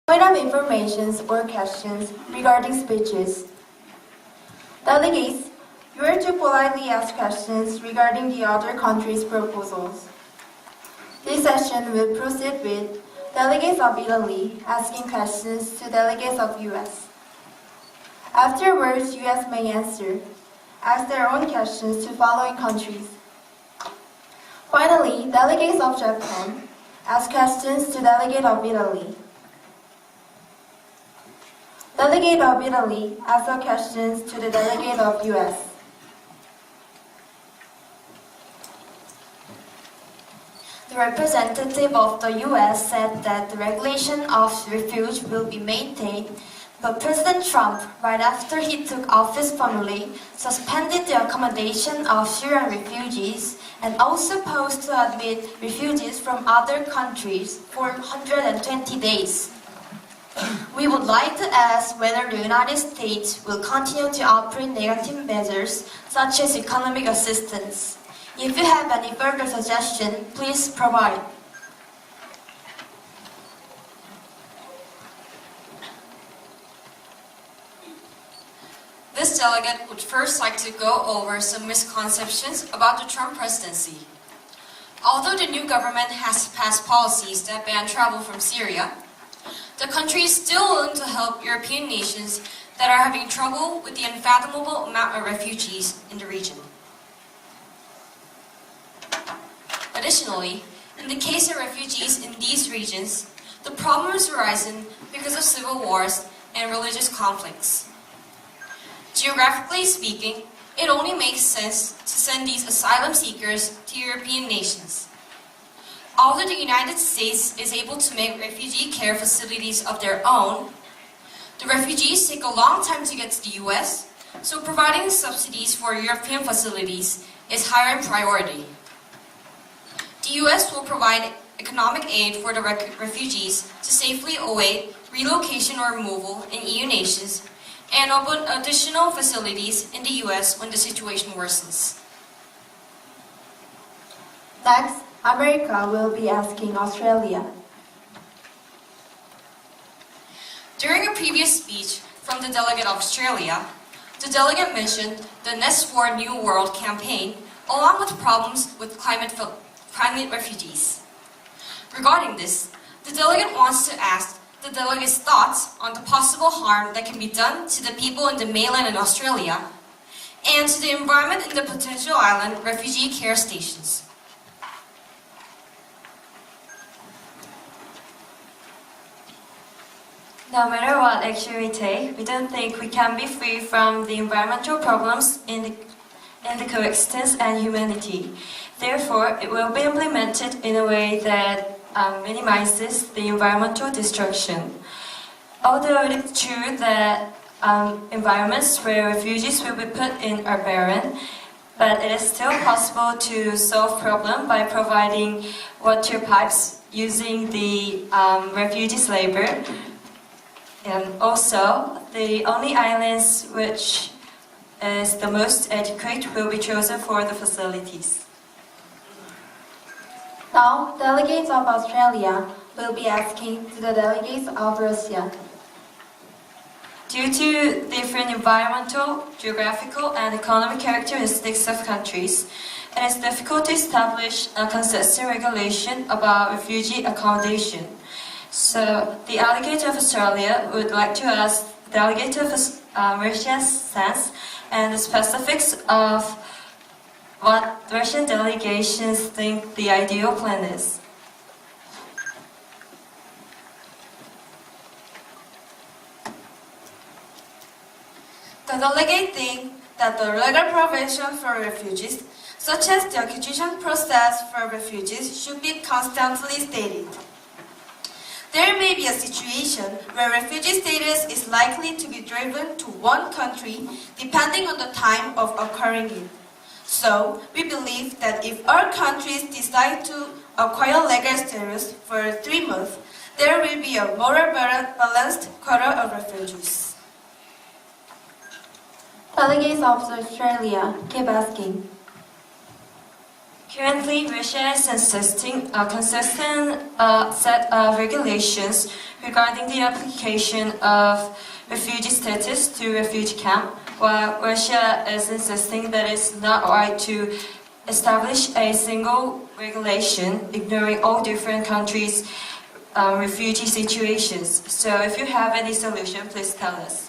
Point of informations or questions regarding speeches. Delegates, you are to politely ask questions regarding the other country's proposals. This session will proceed with delegates of Italy asking questions to delegates of US. Afterwards, US may ask their own questions to following countries. Finally, delegates of Japan ask questions to delegate of Italy. Delegate of Italy ask questions to the delegate of US. The representative of the US said that the regulation of refuge will be maintained, but President Trump, right after he took office formally, suspended the accommodation of Syrian refugees and also paused to admit refugees from other countries for 120 days. We would like to ask whether the United States will continue to operate negative measures such as economic assistance. If you have any further suggestion, please provide. This delegate would first like to go over some misconceptions about the Trump presidency. Although the new government has passed policies that ban travel from Syria, the country is still willing to help European nations that are having trouble with the unfathomable amount of refugees in the region. Additionally, in the case of refugees in these regions, the problem has arisen because of civil wars and religious conflicts. Geographically speaking, it only makes sense to send these asylum seekers to European nations. Although the United States is able to make refugee care facilities of their own, the refugees take a long time to get to the US, so providing subsidies for European facilities is higher in priority. The US will provide economic aid for the refugees to safely await relocation or removal in EU nations and open additional facilities in the US when the situation worsens. Next, America will be asking Australia. During a previous speech from the delegate of Australia, the delegate mentioned the Nest for New World campaign along with problems with climate refugees. Regarding this, the delegate wants to ask the delegate's thoughts on the possible harm that can be done to the people in the mainland in Australia and to the environment in the potential island refugee care stations. No matter what action we take, we don't think we can be free from the environmental problems in the coexistence and humanity. Therefore, it will be implemented in a way that minimizes the environmental destruction. Although it is true that environments where refugees will be put in are barren, but it is still possible to solve problem by providing water pipes using the refugees' labor. And also, the only islands which is the most adequate will be chosen for the facilities. Now, delegates of Australia will be asking to the delegates of Russia. Due to different environmental, geographical, and economic characteristics of countries, it is difficult to establish a consistent regulation about refugee accommodation. So, the delegate of Australia would like to ask the delegate of Russia's stance and the specifics of what Russian delegations think the ideal plan is. The delegate thinks that the legal provision for refugees, such as the acquisition process for refugees, should be constantly stated. There may be a situation where refugee status is likely to be driven to one country depending on the time of occurring it. So, we believe that if our countries decide to acquire legal status for 3 months, there will be a more balanced quota of refugees. Delegates of Australia keep asking. Currently, Russia is insisting a consistent set of regulations regarding the application of refugee status to refugee camp, while Russia is insisting that it's not right to establish a single regulation, ignoring all different countries' refugee situations. So if you have any solution, please tell us.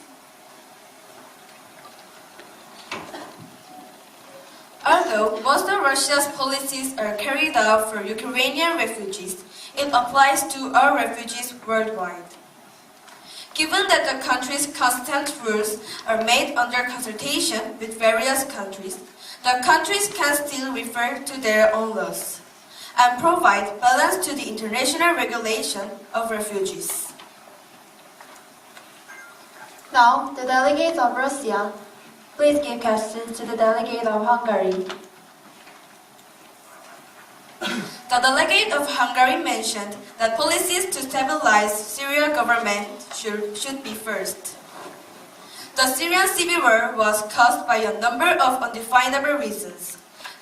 Although most of Russia's policies are carried out for Ukrainian refugees, it applies to all refugees worldwide. Given that the country's constant rules are made under consultation with various countries, the countries can still refer to their own laws and provide balance to the international regulation of refugees. Now, the delegate of Russia, please give questions to the delegate of Hungary. The delegate of Hungary mentioned that policies to stabilize Syrian government should be first. The Syrian civil war was caused by a number of undefinable reasons.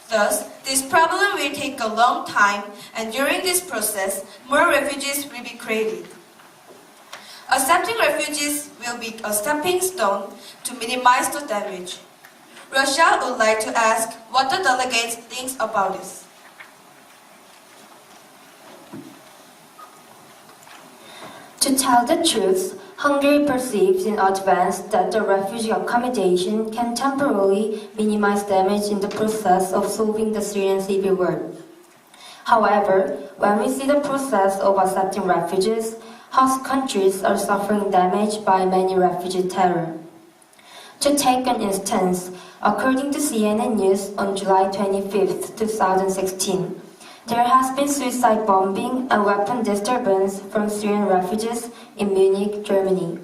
Thus, this problem will take a long time, and during this process, more refugees will be created. Accepting refugees will be a stepping stone to minimize the damage. Russia would like to ask what the delegate thinks about this. To tell the truth, Hungary perceives in advance that the refugee accommodation can temporarily minimize damage in the process of solving the Syrian civil war. However, when we see the process of accepting refugees, host countries are suffering damage by many refugee terror. To take an instance, according to CNN News on July 25, 2016, there has been suicide bombing and weapon disturbance from Syrian refugees in Munich, Germany.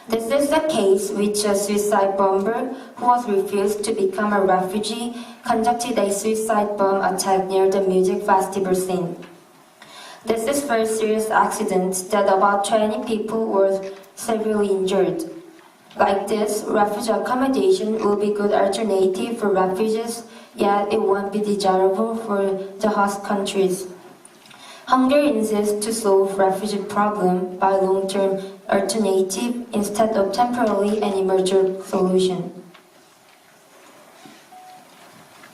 This is the case which a suicide bomber who was refused to become a refugee conducted a suicide bomb attack near the music festival scene. This is a very serious accident that about 20 people were severely injured. Like this, refugee accommodation will be a good alternative for refugees, yet it won't be desirable for the host countries. Hungary insists to solve refugee problem by long-term alternative instead of temporary and emergent solution.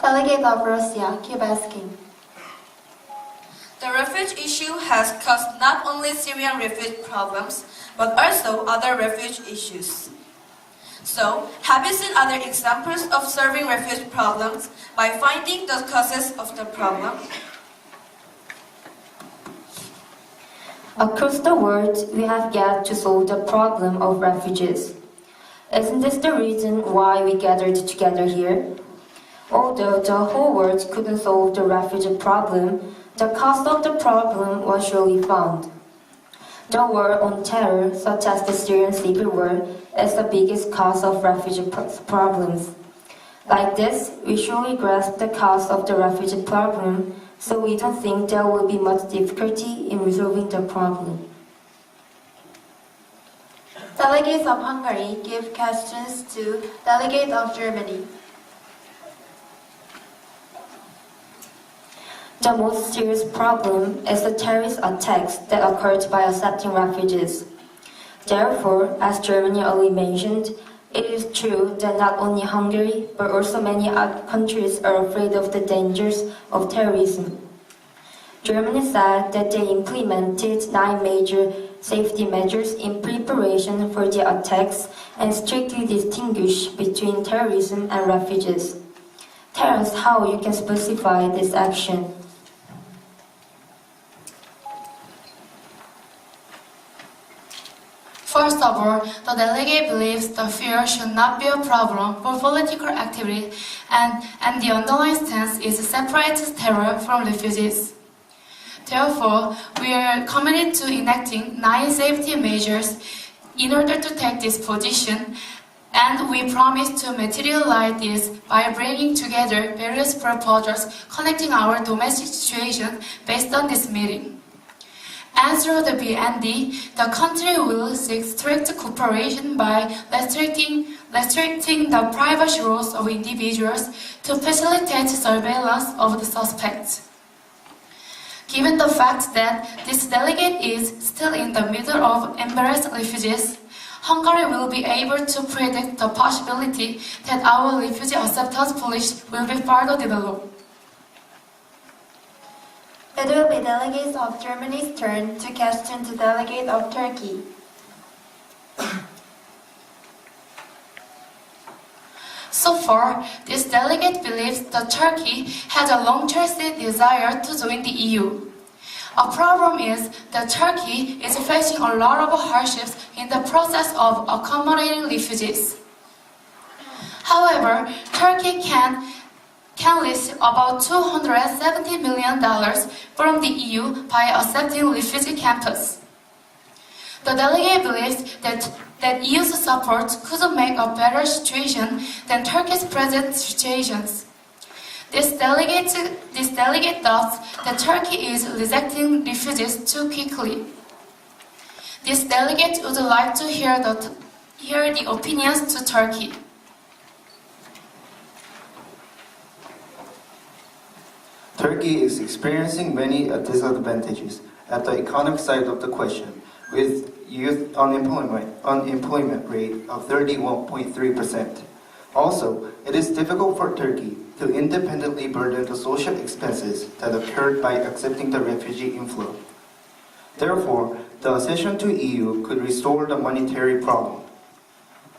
Delegate of Russia, keep asking. The refugee issue has caused not only Syrian refugee problems, but also other refugee issues. So, have you seen other examples of solving refugee problems by finding the causes of the problem? Across the world, we have yet to solve the problem of refugees. Isn't this the reason why we gathered together here? Although the whole world couldn't solve the refugee problem, the cause of the problem was surely found. The war on terror, such as the Syrian civil war, is the biggest cause of refugee problems. Like this, we surely grasp the cause of the refugee problem, so we don't think there will be much difficulty in resolving the problem. Delegates of Hungary, give questions to delegate of Germany. The most serious problem is the terrorist attacks that occurred by accepting refugees. Therefore, as Germany already mentioned, it is true that not only Hungary, but also many other countries are afraid of the dangers of terrorism. Germany said that they implemented 9 major safety measures in preparation for the attacks and strictly distinguish between terrorism and refugees. Tell us how you can specify this action. First of all, the delegate believes the fear should not be a problem for political activity, and the underlying stance is to separate terror from refugees. Therefore, we are committed to enacting 9 safety measures in order to take this position, and we promise to materialize this by bringing together various proposals connecting our domestic situation based on this meeting. And through the BND, the country will seek strict cooperation by restricting the privacy rights of individuals to facilitate surveillance of the suspects. Given the fact that this delegate is still in the middle of embarrassed refugees, Hungary will be able to predict the possibility that our refugee acceptance policy will be further developed. It will be delegates of Germany's turn to question the delegate of Turkey. So far, this delegate believes that Turkey has a long-term desire to join the EU. A problem is that Turkey is facing a lot of hardships in the process of accommodating refugees. However, Turkey can receive about $270 million from the EU by accepting refugee camps. The delegate believes that EU's support could make a better situation than Turkey's present situations. This delegate thought that Turkey is rejecting refugees too quickly. This delegate would like to hear the opinions to Turkey. Turkey is experiencing many disadvantages at the economic side of the question, with youth unemployment rate of 31.3%. Also, it is difficult for Turkey to independently burden the social expenses that occurred by accepting the refugee inflow. Therefore, the accession to EU could restore the monetary problem.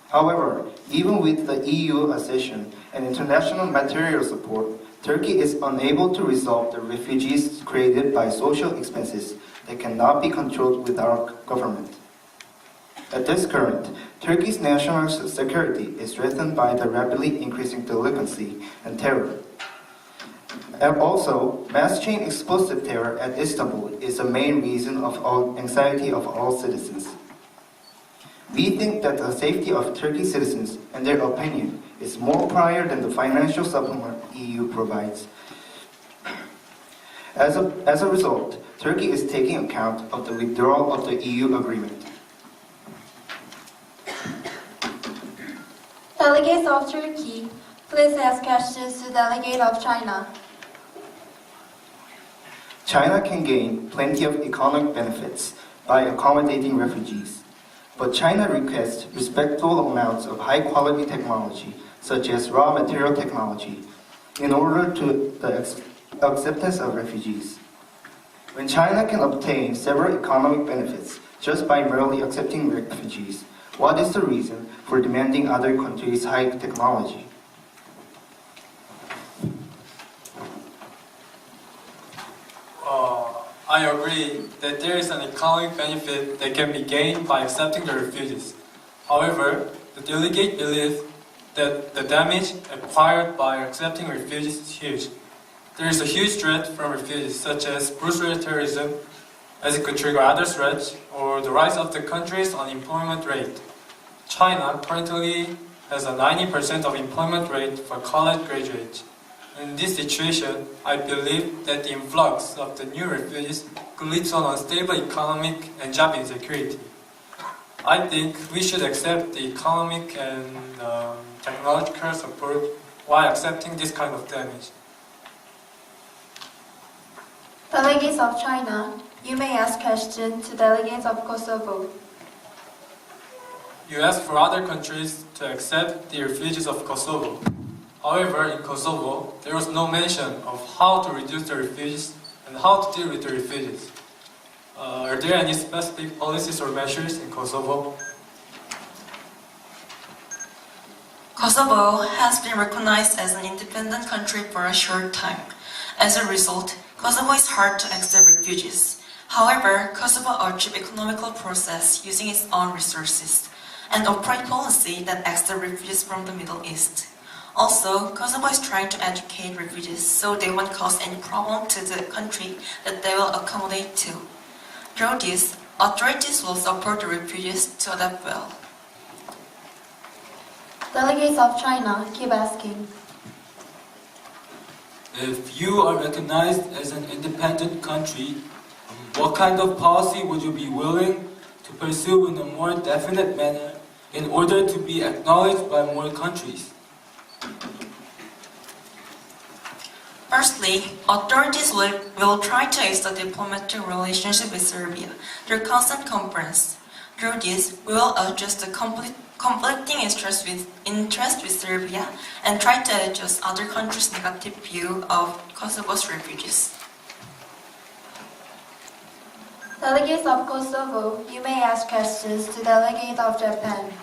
However, even with the EU accession and international material support, Turkey is unable to resolve the refugees created by social expenses that cannot be controlled with our government. At this current, Turkey's national security is threatened by the rapidly increasing delinquency and terror. And also, mass chain explosive terror at Istanbul is the main reason of all anxiety of all citizens. We think that the safety of Turkey's citizens and their opinion is more prior than the financial supplement EU provides. As a result, Turkey is taking account of the withdrawal of the EU agreement. Delegates of Turkey, please ask questions to delegate of China. China can gain plenty of economic benefits by accommodating refugees, but China requests respectable amounts of high-quality technology, such as raw material technology, in order to the acceptance of refugees. When China can obtain several economic benefits just by merely accepting refugees, what is the reason for demanding other countries' high technology? I agree that there is an economic benefit that can be gained by accepting the refugees. However, the delegate believes that the damage acquired by accepting refugees is huge. There is a huge threat from refugees, such as brutal terrorism, as it could trigger other threats, or the rise of the country's unemployment rate. China currently has a 90% of employment rate for college graduates. In this situation, I believe that the influx of the new refugees could lead to an unstable economic and job insecurity. I think we should accept the economic and technological support while accepting this kind of damage. Delegates of China, you may ask questions to delegates of Kosovo. You ask for other countries to accept the refugees of Kosovo. However, in Kosovo, there was no mention of how to reduce the refugees and how to deal with the refugees. Are there any specific policies or measures in Kosovo? Kosovo has been recognized as an independent country for a short time. As a result, Kosovo is hard to accept refugees. However, Kosovo achieved economical process using its own resources and operate policy that accepts refugees from the Middle East. Also, Kosovo is trying to educate refugees so they won't cause any problem to the country that they will accommodate to. Through this, authorities will support the refugees to adapt well. Delegates of China, keep asking. If you are recognized as an independent country, What kind of policy would you be willing to pursue in a more definite manner in order to be acknowledged by more countries? Firstly, authorities will try to ease the diplomatic relationship with Serbia through constant conference. Through this, we will address the conflicting interest with Serbia and try to adjust other countries' negative view of Kosovo's refugees. Delegates of Kosovo, you may ask questions to Delegate of Japan.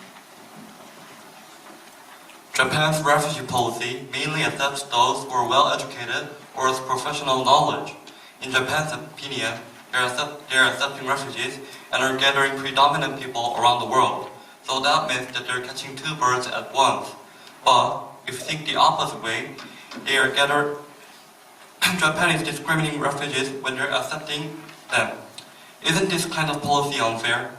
Japan's refugee policy mainly accepts those who are well educated or with professional knowledge. In Japan's opinion, they are accepting refugees and are gathering predominant people around the world. So that means that they're catching two birds at once. But if you think the opposite way, Japan is discriminating refugees when they're accepting them. Isn't this kind of policy unfair?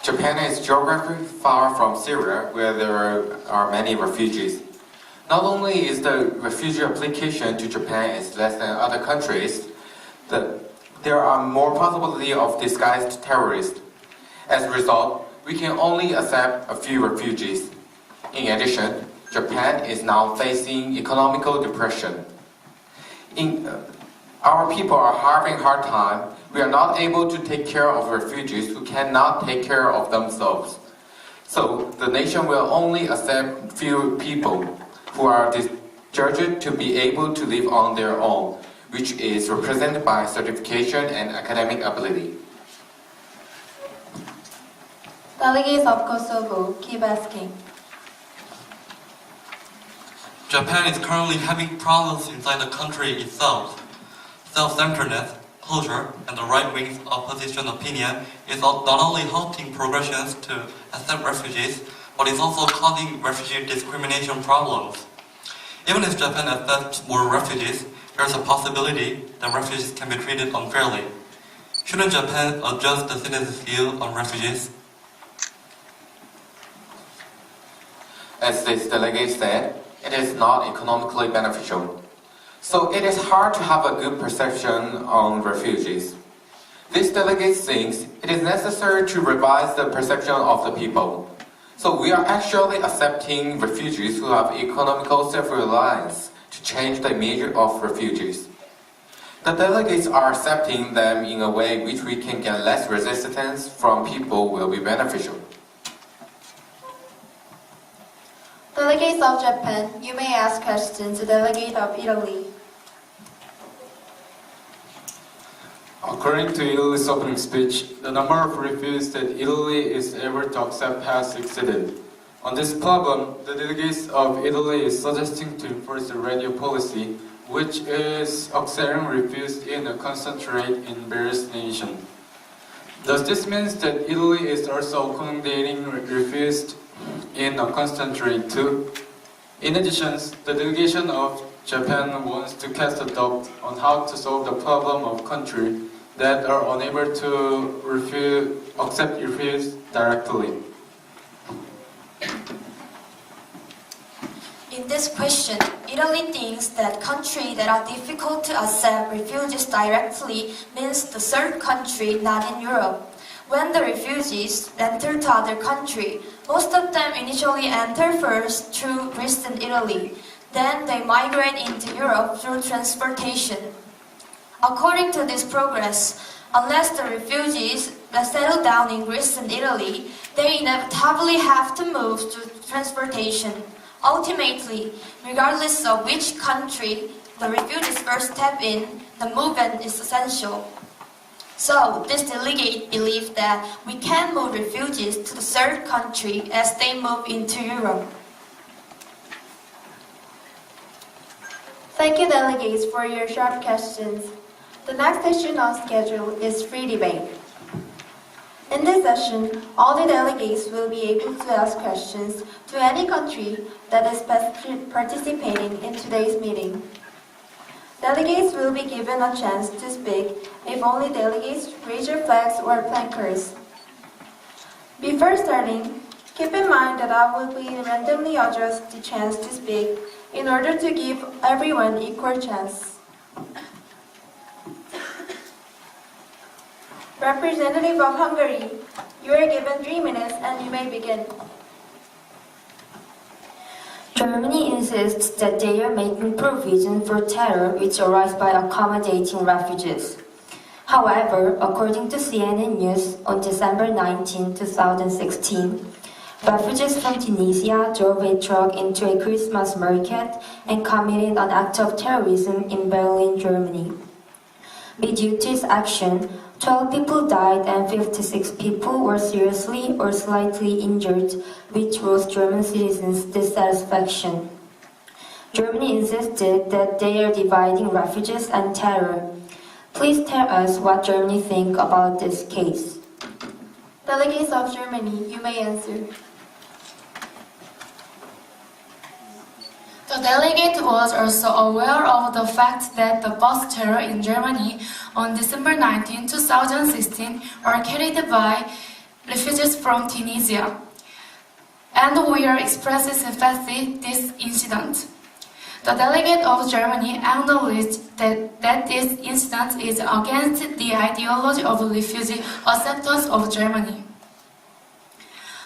Japan is geographically far from Syria, where there are many refugees. Not only is the refugee application to Japan is less than other countries, there are more possibility of disguised terrorists. As a result, we can only accept a few refugees. In addition, Japan is now facing economical depression. Our people are having a hard time. We are not able to take care of refugees who cannot take care of themselves. So the nation will only accept few people who are judged to be able to live on their own, which is represented by certification and academic ability. Delegates of Kosovo, keep asking. Japan is currently having problems inside the country itself. Self-centeredness, closure, and the right-wing's opposition opinion is not only halting progressions to accept refugees, but is also causing refugee discrimination problems. Even if Japan accepts more refugees, there is a possibility that refugees can be treated unfairly. Shouldn't Japan adjust the citizens' view on refugees? As this delegate said, it is not economically beneficial. So it is hard to have a good perception on refugees. This delegate thinks it is necessary to revise the perception of the people. So we are actually accepting refugees who have economical self-reliance to change the image of refugees. The delegates are accepting them in a way which we can get less resistance from people will be beneficial. Delegates of Japan, you may ask questions to Delegate of Italy. According to Italy's opening speech, the number of refugees that Italy is able to accept has exceeded. On this problem, the delegates of Italy is suggesting to enforce a radio policy, which is accepting refugees in a constant rate in various nations. Does this mean that Italy is also accommodating refugees in a constant rate too? In addition, the delegation of Japan wants to cast a doubt on how to solve the problem of countries that are unable to accept refugees directly. In this question, Italy thinks that countries that are difficult to accept refugees directly means the third country not in Europe. When the refugees enter to other country, most of them initially enter first through Greece and Italy. Then they migrate into Europe through transportation. According to this progress, unless the refugees settle down in Greece and Italy, they inevitably have to move through transportation. Ultimately, regardless of which country the refugees first step in, the movement is essential. So, this delegate believes that we can move refugees to the third country as they move into Europe. Thank you, delegates, for your sharp questions. The next session on schedule is free debate. In this session, all the delegates will be able to ask questions to any country that is participating in today's meeting. Delegates will be given a chance to speak if only delegates raise your flags or placards. Before starting, keep in mind that I will be randomly adjust the chance to speak in order to give everyone equal chance. Representative of Hungary, you are given 3 minutes and you may begin. Germany insists that they are making provision for terror which arise by accommodating refugees. However, according to CNN News on December 19, 2016, refugees from Tunisia drove a truck into a Christmas market and committed an act of terrorism in Berlin, Germany. Due to this action, 12 people died and 56 people were seriously or slightly injured, which rose German citizens' dissatisfaction. Germany insisted that they are dividing refugees and terror. Please tell us what Germany think about this case. Delegates of Germany, you may answer. The delegate was also aware of the fact that the bus terror in Germany on December 19, 2016 were carried by refugees from Tunisia, and we are expressing sympathy this incident. The delegate of Germany acknowledged that this incident is against the ideology of refugee acceptance of Germany.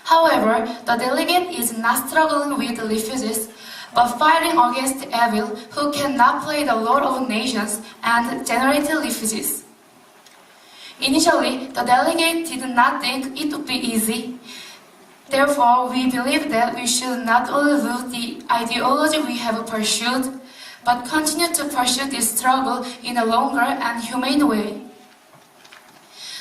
However, the delegate is not struggling with refugees, but fighting against evil who cannot play the role of nations and generate refugees. Initially, the delegate did not think it would be easy. Therefore, we believe that we should not only lose the ideology we have pursued, but continue to pursue this struggle in a longer and humane way.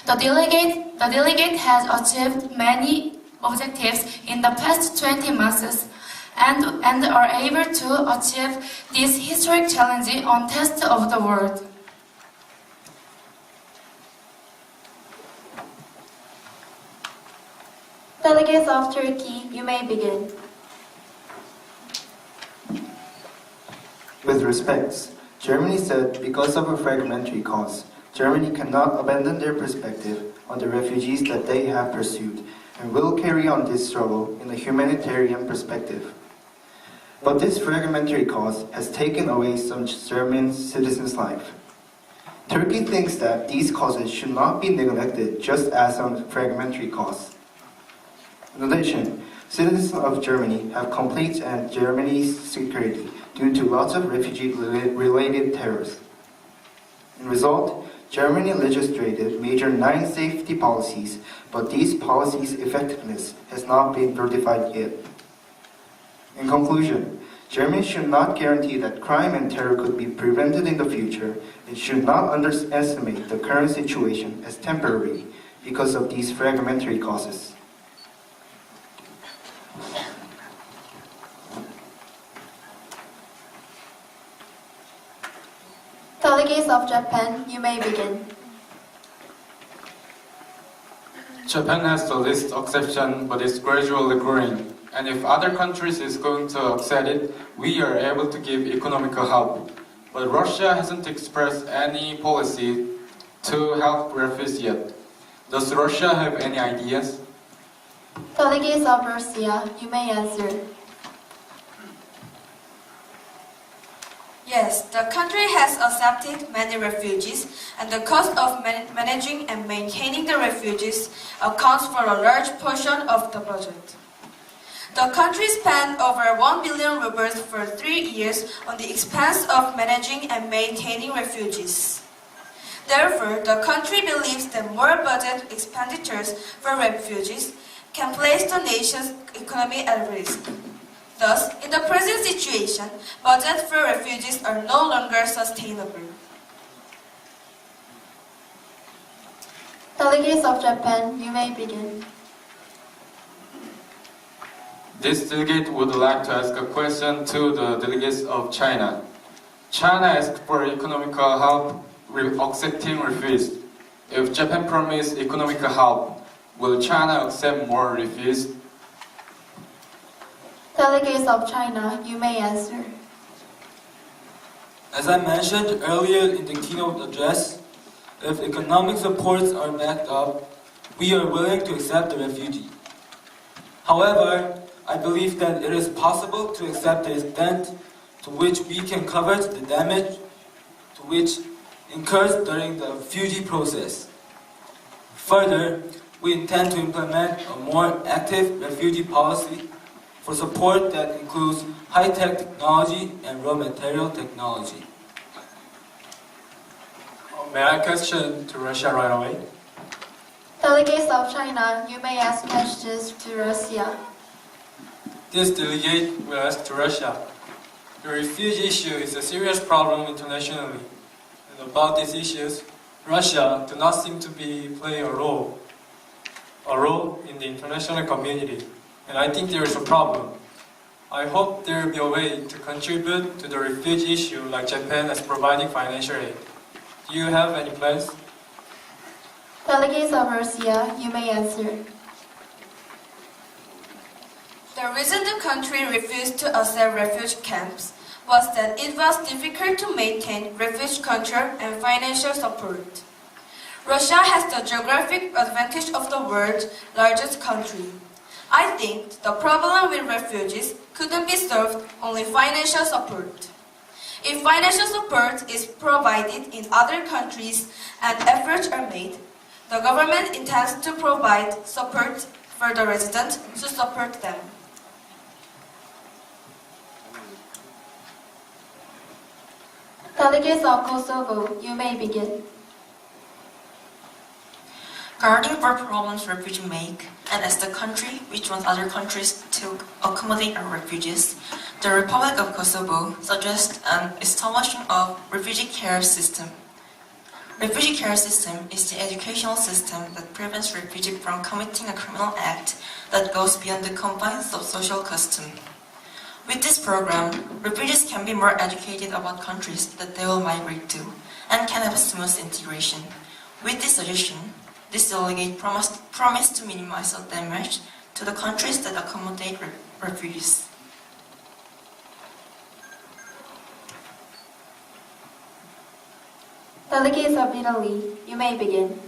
The delegate has achieved many objectives in the past 20 months and are able to achieve this historic challenge on test of the world. Delegates of Turkey, you may begin. With respects, Germany said because of a fragmentary cause, Germany cannot abandon their perspective on the refugees that they have pursued and will carry on this struggle in a humanitarian perspective. But this fragmentary cause has taken away some German citizens' life. Turkey thinks that these causes should not be neglected just as a fragmentary cause. In addition, citizens of Germany have complaints at Germany's security due to lots of refugee-related terrors. In result, Germany legislated major 9 safety policies, but these policies' effectiveness has not been verified yet. In conclusion, Germany should not guarantee that crime and terror could be prevented in the future. It should not underestimate the current situation as temporary because of these fragmentary causes. Delegates of Japan, you may begin. Japan has the least exception, but is gradually growing. And if other countries is going to accept it, we are able to give economical help. But Russia hasn't expressed any policy to help refugees yet. Does Russia have any ideas? Delegates of Russia, you may answer. Yes, the country has accepted many refugees, and the cost of managing and maintaining the refugees accounts for a large portion of the budget. The country spent over 1 billion rubles for 3 years on the expense of managing and maintaining refugees. Therefore, the country believes that more budget expenditures for refugees can place the nation's economy at risk. Thus, in the present situation, budgets for refugees are no longer sustainable. Delegates of Japan, you may begin. This delegate would like to ask a question to the delegates of China. China asked for economical help with accepting refugees. If Japan promised economical help, will China accept more refugees? Delegates of China, you may answer. As I mentioned earlier in the keynote address, if economic supports are backed up, we are willing to accept the refugee. However, I believe that it is possible to accept the extent to which we can cover the damage to which incurs during the refugee process. Further, we intend to implement a more active refugee policy for support that includes high-tech technology and raw material technology. May I question to Russia right away? Delegates of China, you may ask questions to Russia. This delegate will ask to Russia. The refugee issue is a serious problem internationally. And about these issues, Russia does not seem to play a role in the international community. And I think there is a problem. I hope there will be a way to contribute to the refugee issue like Japan as providing financial aid. Do you have any plans? Delegates of Russia, you may answer. The reason the country refused to accept refugee camps was that it was difficult to maintain refugee control and financial support. Russia has the geographic advantage of the world's largest country. I think the problem with refugees couldn't be solved only financial support. If financial support is provided in other countries and efforts are made, the government intends to provide support for the residents to support them. Delegates of Kosovo, you may begin. Guarding for problems refugees make, and as the country which wants other countries to accommodate our refugees, the Republic of Kosovo suggests an establishment of refugee care system. Refugee care system is the educational system that prevents refugees from committing a criminal act that goes beyond the confines of social custom. With this program, refugees can be more educated about countries that they will migrate to and can have a smooth integration. With this suggestion, this delegate promised to minimize the damage to the countries that accommodate refugees. Delegates of Italy, you may begin.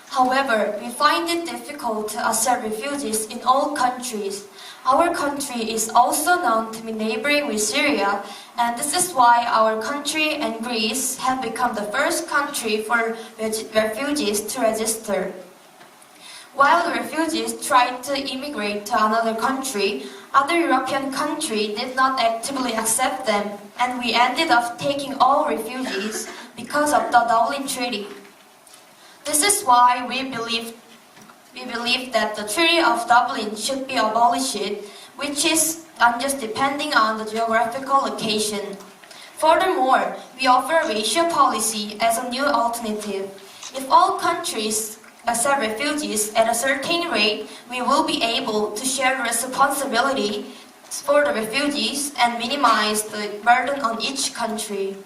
However, we find it difficult to accept refugees in all countries. Our country is also known to be neighboring with Syria, and this is why our country and Greece have become the first country for refugees to register. While the refugees tried to immigrate to another country, other European countries did not actively accept them, and we ended up taking all refugees because of the Dublin Treaty. This is why we believe that the Treaty of Dublin should be abolished, which is unjust depending on the geographical location. Furthermore, we offer a ratio policy as a new alternative. If all countries accept refugees at a certain rate, we will be able to share the responsibility for the refugees and minimize the burden on each country.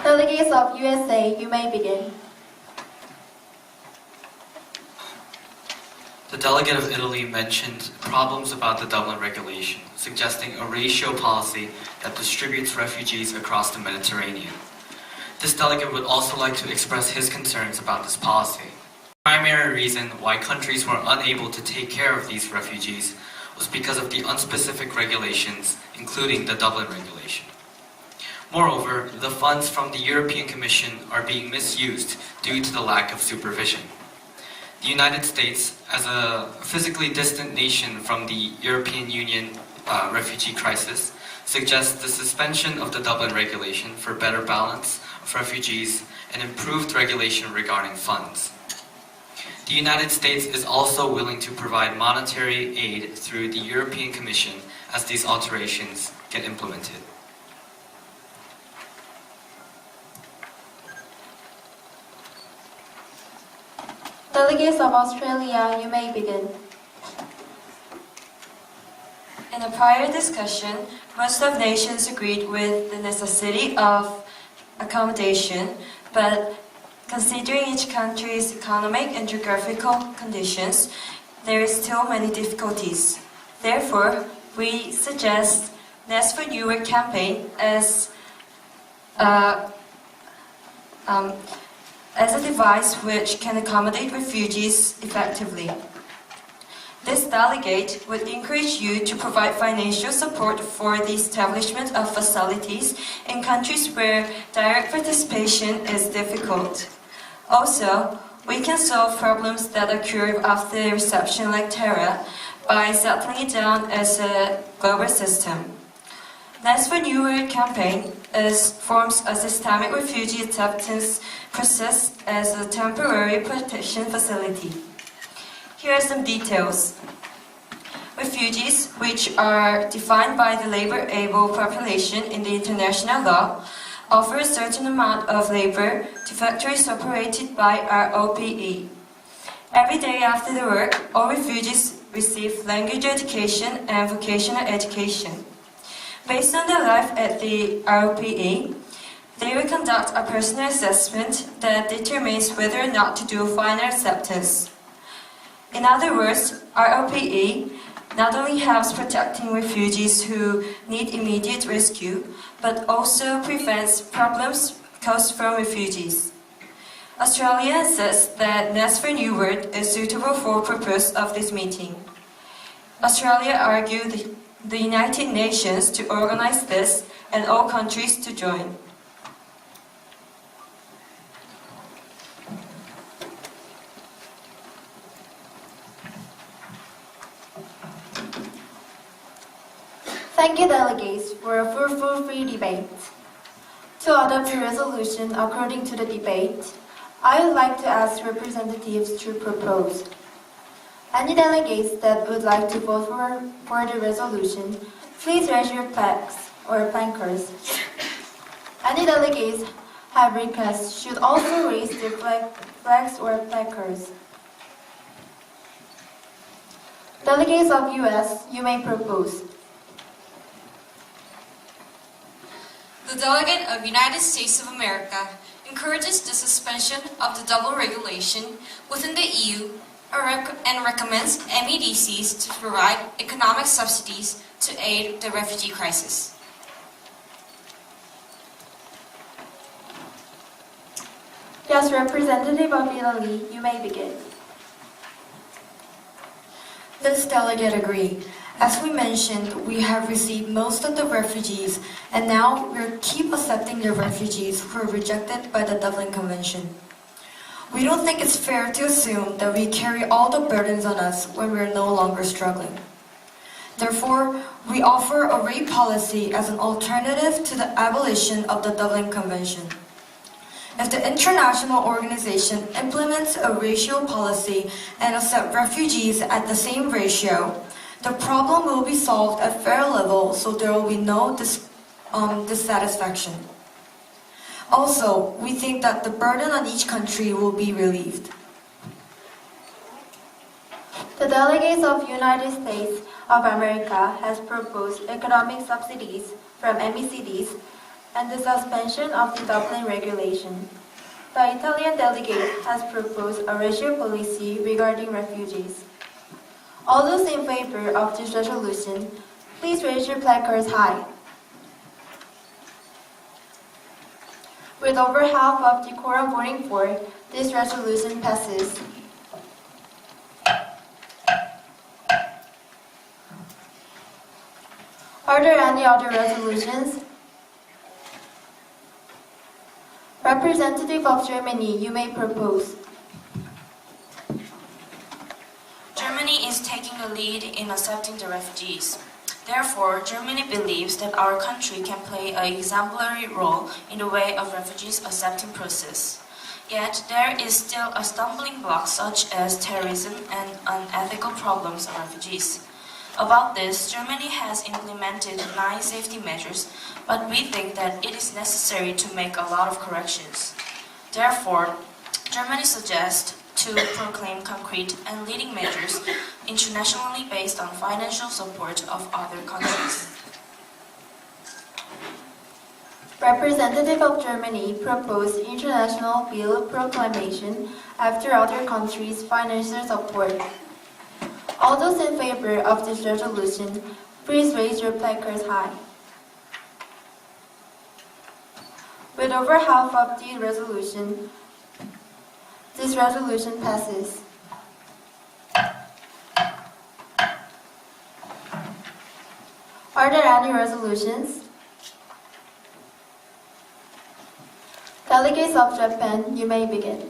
Delegates of USA, you may begin. The delegate of Italy mentioned problems about the Dublin regulation, suggesting a ratio policy that distributes refugees across the Mediterranean. This delegate would also like to express his concerns about this policy. The primary reason why countries were unable to take care of these refugees was because of the unspecific regulations, including the Dublin regulation. Moreover, the funds from the European Commission are being misused due to the lack of supervision. The United States, as a physically distant nation from the European Union refugee crisis, suggests the suspension of the Dublin regulation for better balance of refugees and improved regulation regarding funds. The United States is also willing to provide monetary aid through the European Commission as these alterations get implemented. Delegates of Australia, you may begin. In a prior discussion, most of nations agreed with the necessity of accommodation, but considering each country's economic and geographical conditions, there is still many difficulties. Therefore, we suggest Nest for Europe campaign as a device which can accommodate refugees effectively. This delegate would encourage you to provide financial support for the establishment of facilities in countries where direct participation is difficult. Also, we can solve problems that occur after reception like terror by settling it down as a global system. Next for New World campaign forms a systemic refugee acceptance process as a temporary protection facility. Here are some details. Refugees, which are defined by the labor-able population in the international law, offer a certain amount of labor to factories operated by ROPE. Every day after the work, all refugees receive language education and vocational education. Based on their life at the ROPE, they will conduct a personal assessment that determines whether or not to do final acceptance. In other words, ROPE not only helps protecting refugees who need immediate rescue, but also prevents problems caused from refugees. Australia says that Nest for New World is suitable for purpose of this meeting. Australia argued the United Nations to organize this and all countries to join. Thank you, delegates, for a fruitful free debate. To adopt a resolution according to the debate, I would like to ask representatives to propose. Any delegates that would like to vote for the resolution, please raise your flags or placards. Any delegates have requests should also raise their flags or placards. Delegates of US, you may propose. The delegate of United States of America encourages the suspension of the double regulation within the EU and recommends MEDCs to provide economic subsidies to aid the refugee crisis. Yes, Representative of Italy, you may begin. This delegate agree. As we mentioned, we have received most of the refugees, and now we keep accepting the refugees who are rejected by the Dublin Convention. We don't think it's fair to assume that we carry all the burdens on us when we are no longer struggling. Therefore, we offer a rate policy as an alternative to the abolition of the Dublin Convention. If the international organization implements a ratio policy and accept refugees at the same ratio, the problem will be solved at fair level, so there will be no dissatisfaction. Also, we think that the burden on each country will be relieved. The delegates of United States of America has proposed economic subsidies from MECDs and the suspension of the Dublin regulation. The Italian delegate has proposed a ratio policy regarding refugees. All those in favor of this resolution, please raise your placards high. With over half of the quorum voting for, this resolution passes. Are there any other resolutions? Representative of Germany, you may propose. Germany is taking the lead in accepting the refugees. Therefore, Germany believes that our country can play an exemplary role in the way of refugees accepting process. Yet, there is still a stumbling block such as terrorism and unethical problems of refugees. About this, Germany has implemented 9 safety measures, but we think that it is necessary to make a lot of corrections. Therefore, Germany suggests to proclaim concrete and leading measures internationally based on financial support of other countries. Representative of Germany proposed international bill proclamation after other countries' financial support. All those in favor of this resolution, please raise your placards high. With over half of the resolution, this resolution passes. Are there any resolutions? Delegates of Japan, you may begin.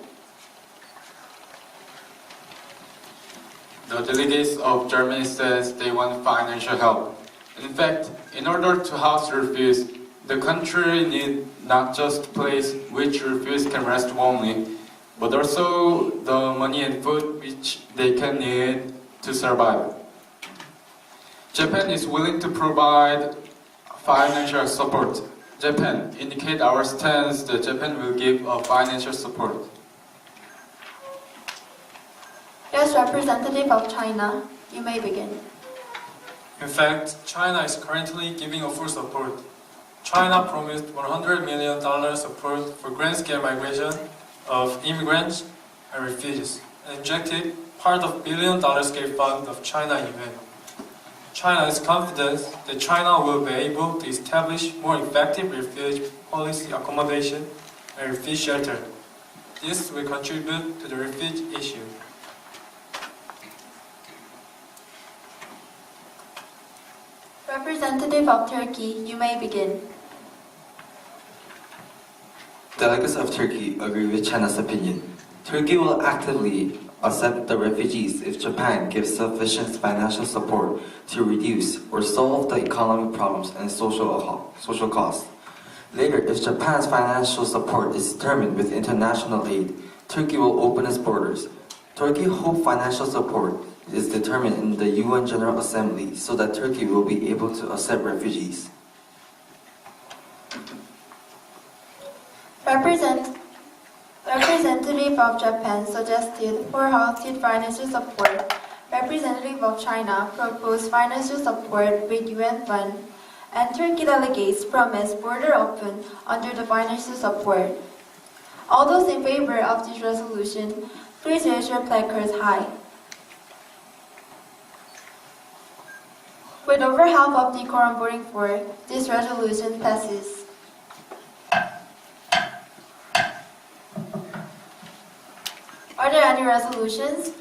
The delegates of Germany says they want financial help. In fact, in order to house refugees, the country need not just place which refugees can rest warmly, but also the money and food which they can need to survive. Japan is willing to provide financial support. Japan indicate our stance that Japan will give a financial support. Yes, representative of China, you may begin. In fact, China is currently giving a full support. China promised $100 million support for grand-scale migration of immigrants and refugees, and injected part of billion-dollar scale fund of China Yuan. China is confident that China will be able to establish more effective refugee policy accommodation and refugee shelter. This will contribute to the refugee issue. Representative of Turkey, you may begin. Delegates of Turkey agree with China's opinion. Turkey will actively accept the refugees if Japan gives sufficient financial support to reduce or solve the economic problems and social costs. Later, if Japan's financial support is determined with international aid, Turkey will open its borders. Turkey hopes financial support is determined in the UN General Assembly so that Turkey will be able to accept refugees. Representative of Japan suggested for halted financial support. Representative of China proposed financial support with UN fund, and Turkey delegates promised border open under the financial support. All those in favor of this resolution, please raise your placards high. With over half of the quorum voting for, this resolution passes. Are there any resolutions?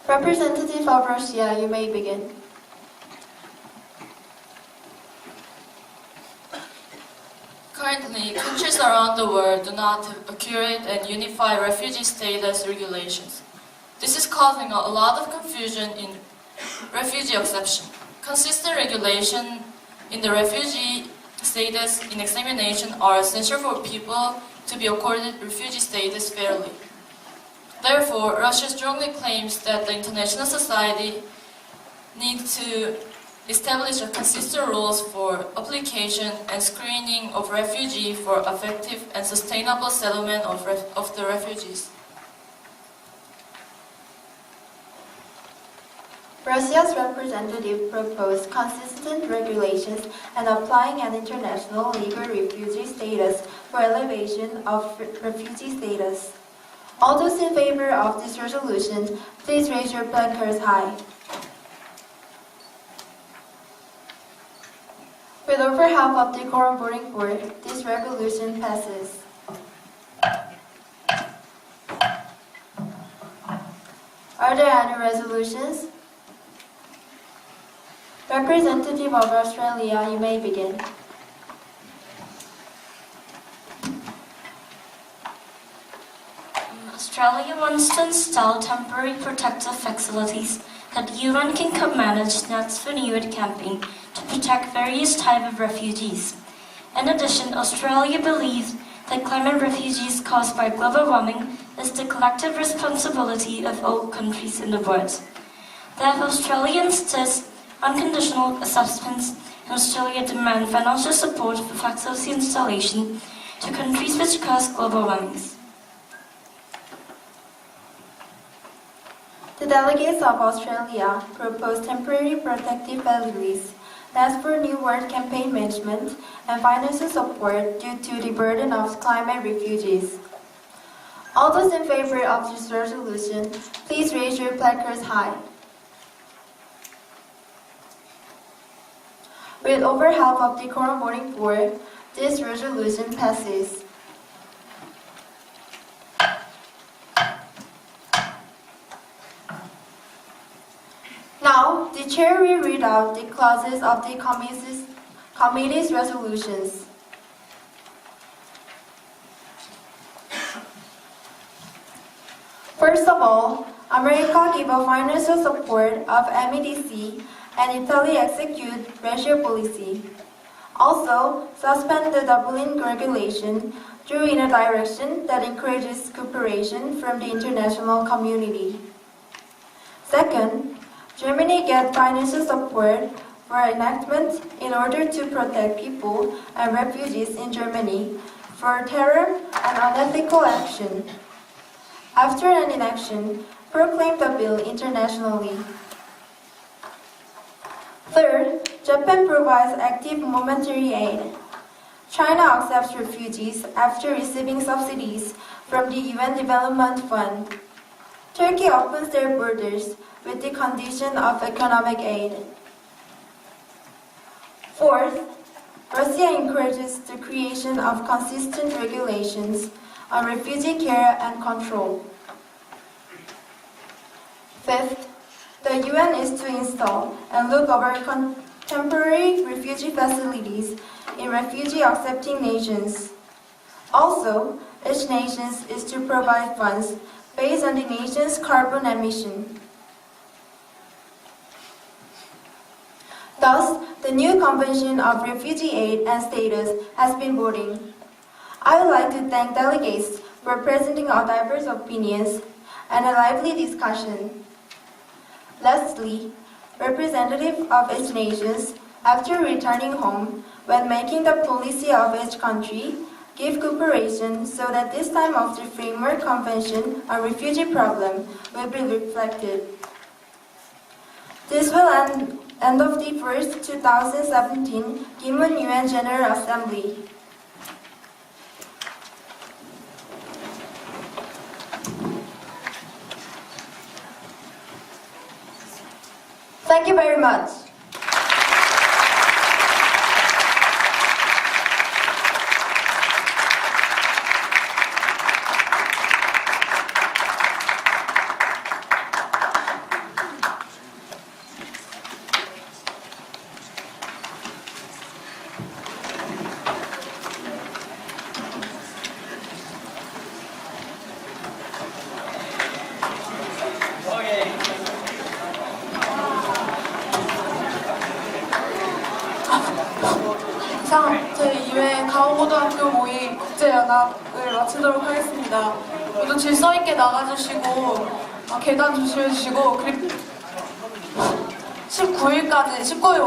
Representative of Russia, you may begin. Currently, countries around the world do not have accurate and unified refugee status regulations. This is causing a lot of confusion in refugee acceptance. Consistent regulation in the refugee status in examination are essential for people to be accorded refugee status fairly. Therefore, Russia strongly claims that the international society needs to establish a consistent rules for application and screening of refugees for effective and sustainable settlement of the refugees. Russia's representative proposed consistent regulations and applying an international legal refugee status for elevation of refugee status. All those in favor of this resolution, please raise your placards high. With over half of the quorum voting for, this resolution passes. Are there any resolutions? Representative of Australia, you may begin. Australia wants to install temporary protective facilities that UN can co-manage next renewed campaign to protect various types of refugees. In addition, Australia believes that climate refugees caused by global warming is the collective responsibility of all countries in the world. Therefore, Australia insists unconditional acceptance, and Australia demand financial support for facility installation to countries which cause global warmings. The delegates of Australia propose temporary protective facilities, ask for new world campaign management, and financial support due to the burden of climate refugees. All those in favor of this resolution, please raise your placards high. With over half of the quorum voting for, this resolution passes. Now, the chair will read out the clauses of the committee's resolutions. First of all, America give a financial support of MEDC and Italy execute racial policy. Also, suspend the Dublin regulation drew in a direction that encourages cooperation from the international community. Second, Germany get financial support for enactment in order to protect people and refugees in Germany for terror and unethical action. After an inaction, proclaim the bill internationally. Third, Japan provides active momentary aid. China accepts refugees after receiving subsidies from the UN Development Fund. Turkey opens their borders with the condition of economic aid. Fourth, Russia encourages the creation of consistent regulations on refugee care and control. Fifth, the UN is to install and look over contemporary refugee facilities in refugee-accepting nations. Also, each nation is to provide funds based on the nation's carbon emission. Thus, the new Convention of Refugee Aid and Status has been voting. I would like to thank delegates for presenting our diverse opinions and a lively discussion. Lastly, representatives of each nation, after returning home, when making the policy of each country, give cooperation so that this time of the Framework Convention on Refugee Problem will be reflected. This will end of the first 2017 Gimun UN General Assembly. Thank you very much. 이상 제2회 가온고등학교 모의 국제연합을 마치도록 하겠습니다. 모두 질서 있게 나가주시고 계단 조심해주시고 그리고 19일까지 19일